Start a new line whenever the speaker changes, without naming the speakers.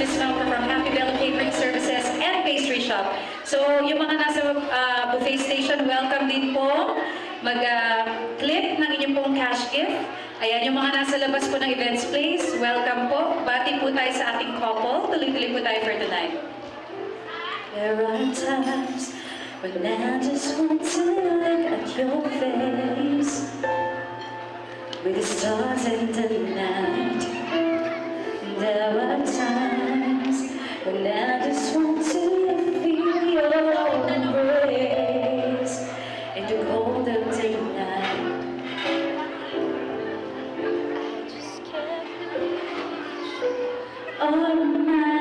Miss Melka from Happy Belly Catering Services and Pastry Shop. So, yung mga nasa buffet station, welcome din po. Mag-clip ng inyong pong cash gift. Ayan, yung mga nasa labas po ng events place, welcome po. Bati po tayo sa ating couple. Tuloy-tuloy po tayo for tonight. There are times when I just want to look at your face with the stars in the night. There are times when I just want to feel your embrace in the cold of the night. All night.